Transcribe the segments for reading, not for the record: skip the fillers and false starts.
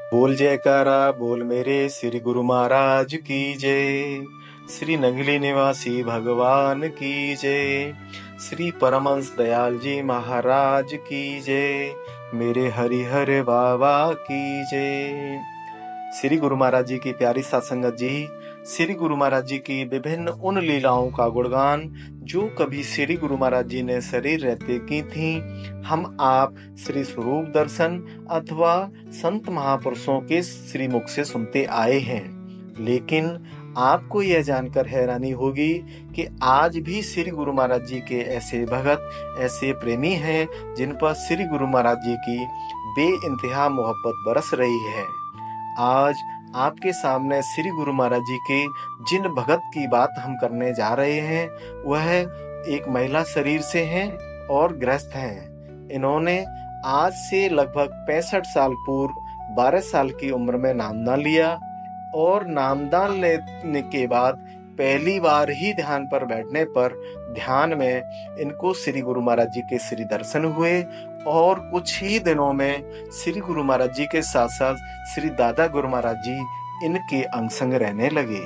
बोल जयकारा बोल मेरे श्री गुरु महाराज की जय। श्री नगली निवासी भगवान की जय। श्री परमहंस दयाल जी महाराज की जय। मेरे हरिहर बाबा की जय। श्री गुरु महाराज जी की प्यारी सत्संगत जी, श्री गुरु महाराज जी की विभिन्न उन लीलाओं का गुणगान जो कभी श्री गुरु महाराज जी ने शरीर रहते की थी, हम आप श्री स्वरूप दर्शन अथवा संत महापुरुषों के श्री मुख से सुनते आए हैं। लेकिन आपको यह जानकर हैरानी होगी कि आज भी श्री गुरु महाराज जी के ऐसे भगत, ऐसे प्रेमी हैं जिन पर श्री गुरु महाराज जी की बेइंतहा मोहब्बत बरस रही है। आज आपके सामने श्री गुरु महाराज जी के जिन भगत की बात हम करने जा रहे हैं, वह एक महिला शरीर से हैं और गृहस्थ हैं। इन्होंने आज से लगभग 65 साल पूर्व 12 साल की उम्र में नामदान लिया और नामदान लेने के बाद पहली बार ही ध्यान पर बैठने पर ध्यान में इनको श्री गुरु महाराज जी के श्री दर्शन हुए और कुछ ही दिनों में श्री गुरु महाराज जी के साथ साथ श्री दादा गुरु महाराज जी इनके अंग संग रहने लगे।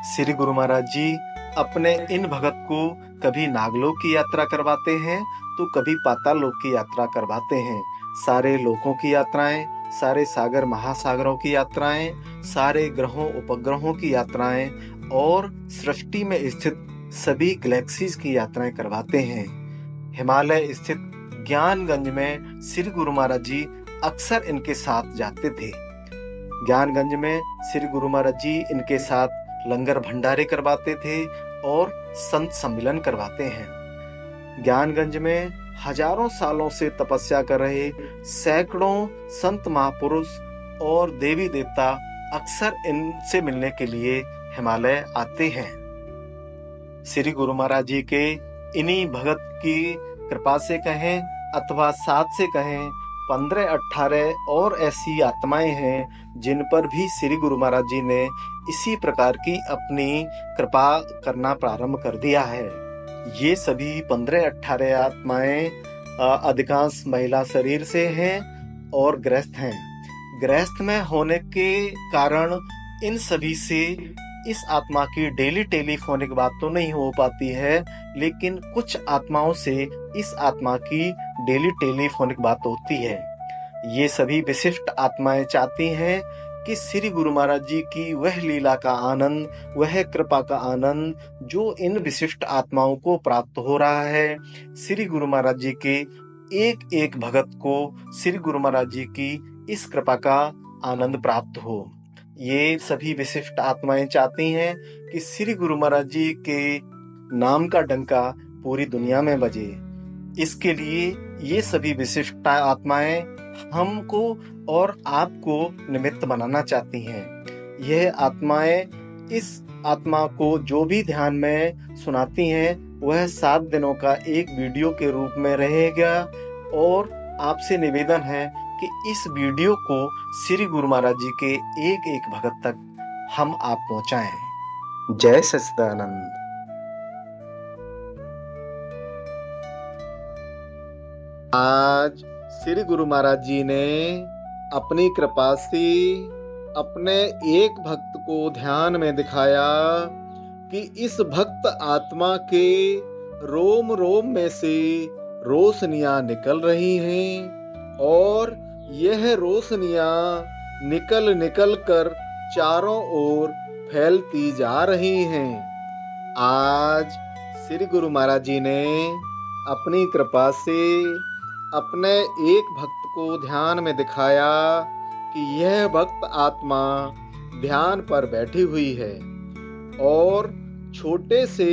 श्री गुरु महाराज जी अपने इन भगत को कभी नागलोक की यात्रा करवाते हैं तो कभी पाताल लोक की यात्रा करवाते हैं। सारे लोकों की यात्राएं, सारे सागर महासागरों की यात्राएं, सारे ग्रहों उपग्रहों की यात्राएं और सृष्टि में स्थित सभी गैलेक्सीज की यात्राएं करवाते हैं। हिमालय स्थित ज्ञानगंज में श्री गुरु महाराज जी अक्सर इनके साथ जाते थे। ज्ञानगंज में श्री गुरु महाराज जी इनके साथ लंगर भंडारे करवाते थे और संत सम्मेलन करवाते हैं। ज्ञानगंज में हजारों सालों से तपस्या कर रहे सैकड़ों संत महापुरुष और देवी देवता अक्सर इनसे मिलने के लिए हिमालय आते हैं। श्री गुरु महाराज जी के इन्हीं भगत की कृपा से कहें अथवा साथ से कहें, 15-18 और ऐसी आत्माएं हैं जिन पर भी श्री गुरु महाराज जी ने इसी प्रकार की अपनी कृपा करना प्रारंभ कर दिया है। ये सभी 15-18 आत्माएं अधिकांश महिला शरीर से हैं और गृहस्थ हैं। गृहस्थ में होने के कारण इन सभी से इस आत्मा की डेली टेलीफोनिक बात तो नहीं हो पाती है, लेकिन कुछ आत्माओं से इस आत्मा की डेली टेलीफोनिक बात होती है। ये सभी विशिष्ट आत्माएं चाहती हैं कि श्री गुरु महाराज जी की वह लीला का आनंद, वह कृपा का आनंद जो इन विशिष्ट आत्माओं को प्राप्त हो रहा है, श्री गुरु महाराज जी के एक एक भगत को श्री गुरु महाराज जी की इस कृपा का आनंद प्राप्त हो। ये सभी विशिष्ट आत्माएं चाहती हैं कि श्री गुरु महाराज जी के नाम का डंका पूरी दुनिया में बजे। इसके लिए ये सभी विशिष्ट आत्माएं हमको और आपको निमित्त बनाना चाहती हैं। यह आत्माएं इस आत्मा को जो भी ध्यान में सुनाती हैं वह 7 दिनों का एक वीडियो के रूप में रहेगा और आपसे निवेदन है कि इस वीडियो को श्री गुरु महाराज जी के एक एक भगत तक हम आप पहुंचाएं। जय सच्चिदानंद। आज श्री गुरु महाराज जी ने अपनी कृपा से अपने एक भक्त को ध्यान में दिखाया कि इस भक्त आत्मा के रोम रोम में से रोशनियां निकल रही हैं और यह रोशनियां निकल निकल कर चारों ओर फैलती जा रही हैं। आज श्री गुरु महाराज जी ने अपनी कृपा से अपने एक भक्त को ध्यान में दिखाया कि यह भक्त आत्मा ध्यान पर बैठी हुई है और छोटे से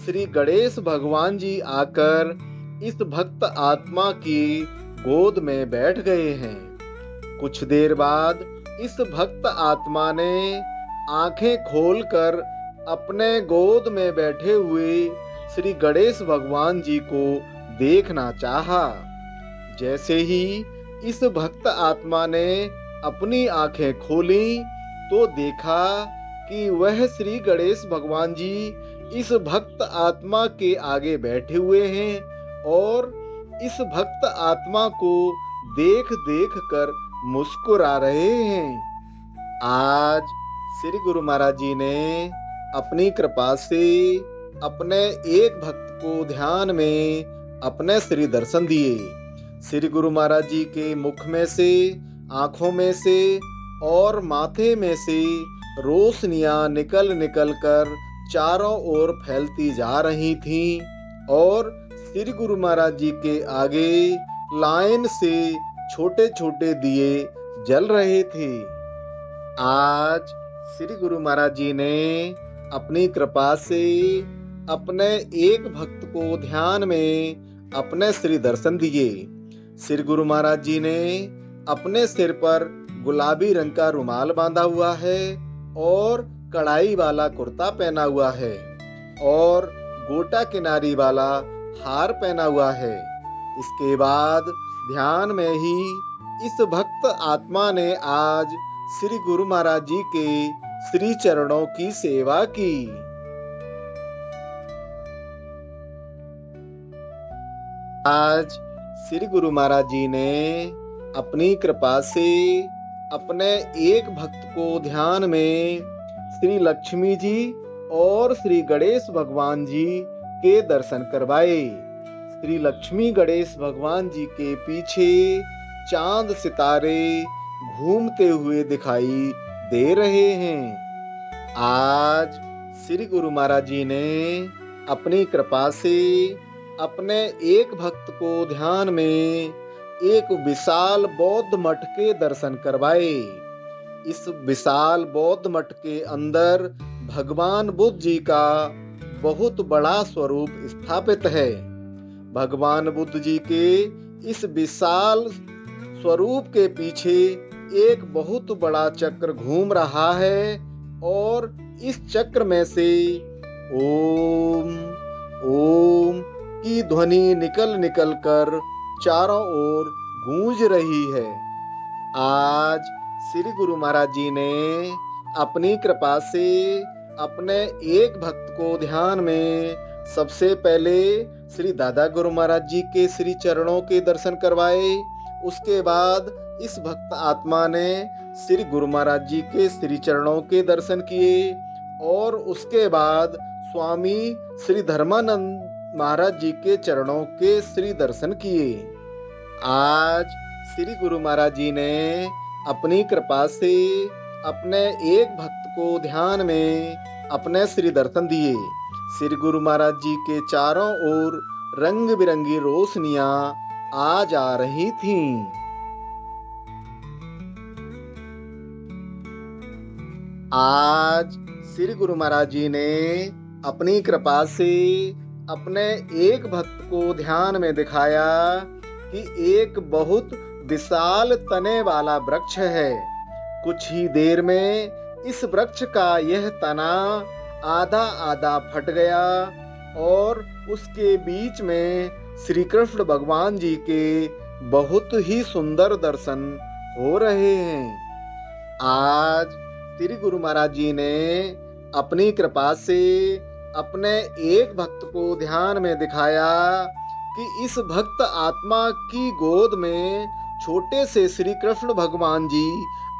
श्री गणेश भगवान जी आकर इस भक्त आत्मा की गोद में बैठ गए हैं। कुछ देर बाद इस भक्त आत्मा ने आंखें खोलकर अपने गोद में बैठे हुए श्री गणेश भगवान जी को देखना चाहा। जैसे ही इस भक्त आत्मा ने अपनी आंखें खोली तो देखा कि वह श्री गणेश भगवान जी इस भक्त आत्मा के आगे बैठे हुए हैं और इस भक्त आत्मा को देख देख कर मुस्कुरा रहे हैं। आज श्री गुरु महाराज जी ने अपनी कृपा से अपने एक भक्त को ध्यान में अपने श्री दर्शन दिए। श्री गुरु महाराज जी के मुख में से, आंखों में से और माथे में से रोशनियां निकल निकल कर चारों ओर फैलती जा रही थीं और श्री गुरु महाराज जी के आगे लाइन से छोटे छोटे दिए जल रहे थे। आज श्री गुरु महाराज जी ने अपनी कृपा से अपने एक भक्त को ध्यान में अपने श्री दर्शन दिए। श्री गुरु महाराज जी ने अपने सिर पर गुलाबी रंग का रुमाल बांधा हुआ है और कढ़ाई वाला कुर्ता पहना हुआ है और गोटा किनारी वाला हार पहना हुआ है। इसके बाद ध्यान में ही इस भक्त आत्मा ने आज श्री गुरु महाराज जी के श्री चरणों की सेवा की। आज श्री गुरु महाराज जी ने अपनी कृपा से अपने एक भक्त को ध्यान में श्री लक्ष्मी जी और श्री गणेश भगवान जी के दर्शन करवाए। श्री लक्ष्मी गणेश भगवान जी के पीछे चांद सितारे घूमते हुए दिखाई दे रहे हैं। आज श्री गुरु महाराज जी ने अपनी कृपा से अपने एक भक्त को ध्यान में एक विशाल बौद्ध मठ के दर्शन करवाए। इस विशाल बौद्ध मठ के अंदर भगवान बुद्ध जी का बहुत बड़ा स्वरूप स्थापित है। भगवान बुद्ध जी के इस विशाल स्वरूप के पीछे एक बहुत बड़ा चक्र घूम रहा है और इस चक्र में से ओम ओम की ध्वनि निकल निकल कर चारों ओर गूंज रही है। आज श्री गुरु महाराज जी ने अपनी कृपा से अपने एक भक्त को ध्यान में सबसे पहले श्री दादा गुरु महाराज जी के श्री चरणों के दर्शन करवाए। उसके बाद इस भक्त आत्मा ने श्री गुरु महाराज जी के श्री चरणों के दर्शन किए और उसके बाद स्वामी श्री धर्मानंद महाराज जी के चरणों के श्री दर्शन किए। आज श्री गुरु महाराज जी ने अपनी कृपा से अपने एक भक्त को ध्यान में अपने श्री दर्शन दिए। श्री गुरु महाराज जी के चारों ओर रंग बिरंगी रोशनियां आ जा रही थीं। आज श्री गुरु महाराज जी ने अपनी कृपा से अपने एक भक्त को ध्यान में दिखाया कि एक बहुत विशाल तने वाला वृक्ष है। कुछ ही देर में इस वृक्ष का यह तना आधा आधा फट गया और उसके बीच में श्री कृष्ण भगवान जी के बहुत ही सुंदर दर्शन हो रहे हैं। आज श्री गुरु महाराज जी ने अपनी कृपा से अपने एक भक्त को ध्यान में दिखाया कि इस भक्त आत्मा की गोद में छोटे से श्री कृष्ण भगवान जी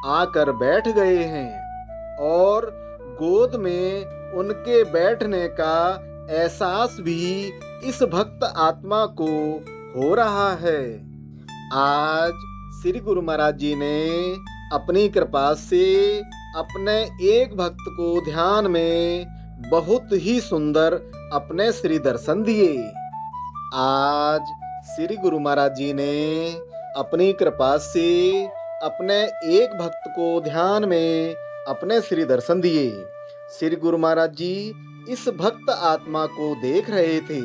आकर बैठ गए हैं और गोद में उनके बैठने का एहसास भी इस भक्त आत्मा को हो रहा है। आज श्री गुरु महाराज जी ने अपनी कृपा से अपने एक भक्त को ध्यान में बहुत ही सुंदर अपने श्री दर्शन दिए। आज श्री गुरु महाराज जी ने अपनी कृपा से अपने एक भक्त को ध्यान में अपने श्री दर्शन दिए। श्री गुरु महाराज जी इस भक्त आत्मा को देख रहे थे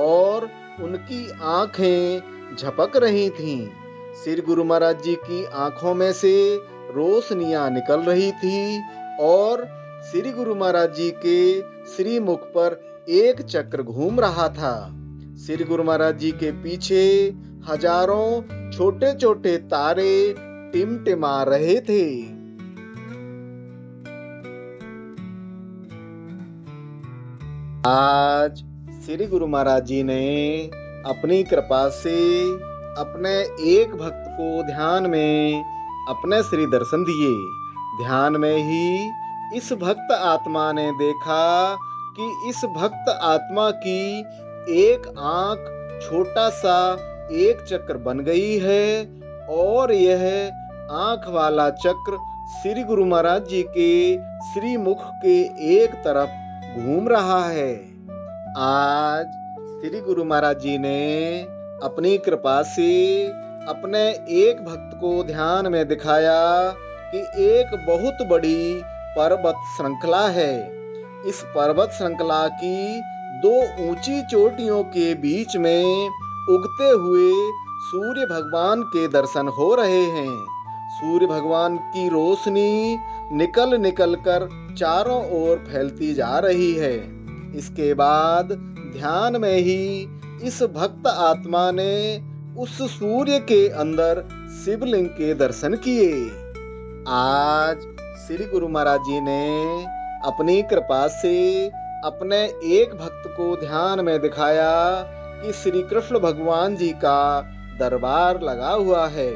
और उनकी आंखें झपक रही थीं। श्री गुरु महाराज जी की आंखों में से रोशनियां निकल रही थी और श्री गुरु महाराज जी के श्री मुख पर एक चक्र घूम रहा था। श्री गुरु महाराज जी के पीछे हजारों छोटे छोटे तारे टिमटिमा रहे थे। आज श्री गुरु महाराज जी ने अपनी कृपा से अपने एक भक्त को ध्यान में अपने श्री दर्शन दिए। ध्यान में ही इस भक्त आत्मा ने देखा कि इस भक्त आत्मा की एक आंख छोटा सा एक चक्र बन गई है और यह आंख वाला चक्र श्री गुरु महाराज जी के श्री मुख के एक तरफ घूम रहा है। आज श्री गुरु महाराज जी ने अपनी कृपा से अपने एक भक्त को ध्यान में दिखाया कि एक बहुत बड़ी पर्वत श्रृंखला है। इस पर्वत श्रृंखला की दो ऊंची चोटियों के बीच में उगते हुए सूर्य भगवान के दर्शन हो रहे हैं। सूर्य भगवान की रोशनी निकल निकल कर चारों ओर फैलती जा रही है। इसके बाद ध्यान में ही इस भक्त आत्मा ने उस सूर्य के अंदर शिवलिंग के दर्शन किए। आज श्री गुरु महाराज जी ने अपनी कृपा से अपने एक भक्त को ध्यान में दिखाया कि श्री कृष्ण भगवान जी का दरबार लगा हुआ है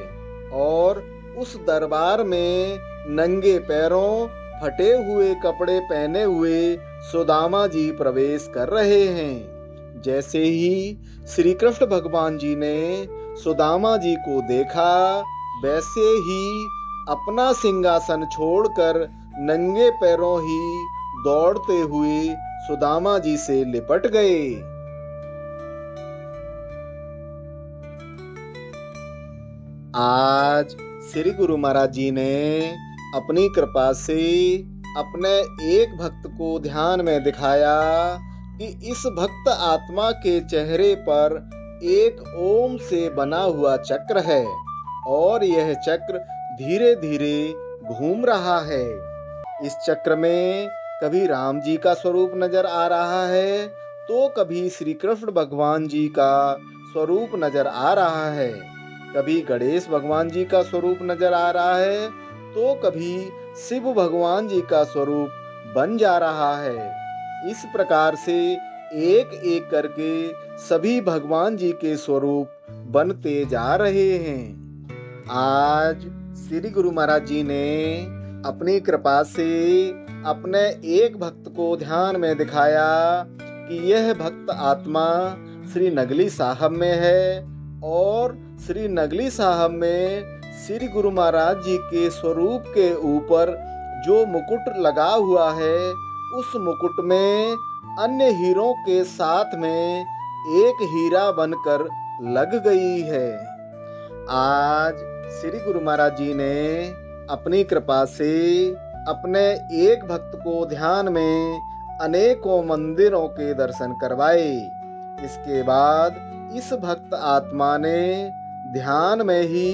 और उस दरबार में नंगे पैरों फटे हुए कपड़े पहने हुए सुदामा जी प्रवेश कर रहे हैं। जैसे ही श्री कृष्ण भगवान जी ने सुदामा जी को देखा, वैसे ही अपना सिंहासन छोड़कर नंगे पैरों ही दौड़ते हुए सुदामा जी से लिपट गए। आज श्री गुरु महाराज जी ने अपनी कृपा से अपने एक भक्त को ध्यान में दिखाया कि इस भक्त आत्मा के चेहरे पर एक ओम से बना हुआ चक्र है और यह चक्र धीरे धीरे घूम रहा है। इस चक्र में कभी राम जी का स्वरूप नजर आ रहा है तो कभी श्री कृष्ण भगवान जी का स्वरूप नजर आ रहा है, कभी गणेश भगवान जी का स्वरूप नजर आ रहा है तो कभी शिव भगवान जी का स्वरूप बन जा रहा है। इस प्रकार से एक एक करके सभी भगवान जी के स्वरूप बनते जा रहे हैं। आज श्री गुरु महाराज जी ने अपनी कृपा से अपने एक भक्त को ध्यान में दिखाया कि यह भक्त आत्मा श्री नगली साहब में है और श्री नगली साहब में श्री गुरु महाराज जी के स्वरूप के ऊपर जो मुकुट लगा हुआ है, उस मुकुट में अन्य हीरों के साथ में एक हीरा बनकर लग गई है। आज श्री गुरु महाराज जी ने अपनी कृपा से अपने एक भक्त को ध्यान में अनेकों मंदिरों के दर्शन करवाए। इसके बाद इस भक्त आत्मा ने ध्यान में ही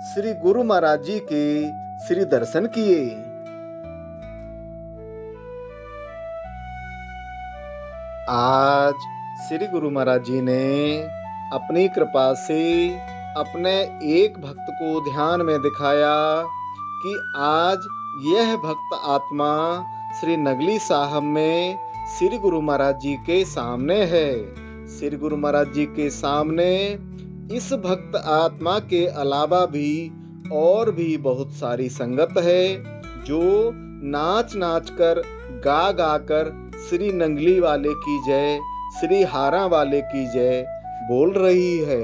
श्री गुरु महाराज जी के श्री दर्शन किए। आज श्री गुरु महाराज जी ने अपनी कृपा से अपने एक भक्त को ध्यान में दिखाया कि आज यह भक्त आत्मा श्री नगली साहब में श्री गुरु महाराज जी के सामने है। श्री गुरु महाराज जी के सामने इस भक्त आत्मा के अलावा भी और भी बहुत सारी संगत है जो नाच नाच कर गा गा कर श्री नंगली वाले की जय, श्री हारा वाले की जय बोल रही है।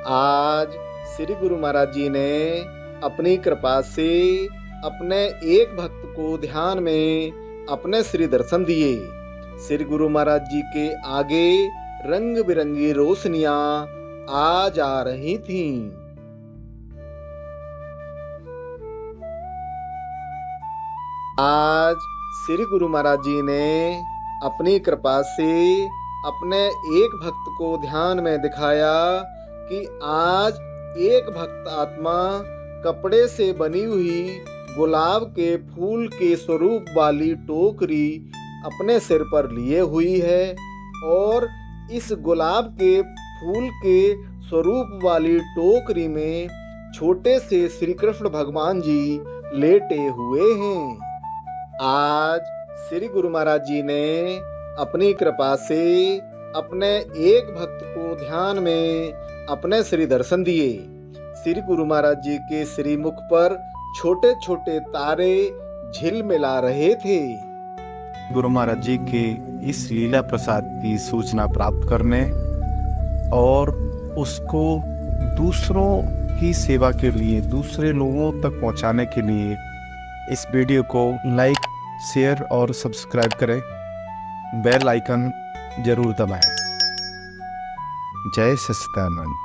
आज श्री गुरु महाराज जी ने अपनी कृपा से अपने एक भक्त को ध्यान में अपने श्री दर्शन दिए। श्री गुरु महाराज जी के आगे रंग बिरंगी रोशनियां आ जा रही थीं। आज श्री गुरु महाराज जी ने अपनी कृपा से अपने एक भक्त को ध्यान में दिखाया कि आज एक भक्त आत्मा कपड़े से बनी हुई गुलाब के फूल के स्वरूप वाली टोकरी अपने सिर पर लिए हुई है और इस गुलाब के फूल के स्वरूप वाली टोकरी में छोटे से श्री कृष्ण भगवान जी लेटे हुए हैं। आज श्री गुरु महाराज जी ने अपनी कृपा से अपने एक भक्त को ध्यान में अपने श्री दर्शन दिए। श्री गुरु महाराज जी के श्रीमुख पर छोटे छोटे तारे झिलमिला रहे थे। गुरु महाराज जी के इस लीला प्रसाद की सूचना प्राप्त करने और उसको दूसरों की सेवा के लिए, दूसरे लोगों तक पहुंचाने के लिए इस वीडियो को लाइक, शेयर और सब्सक्राइब करें। बेल आइकन जरूर दबाएं। जय सच्चिदानंद।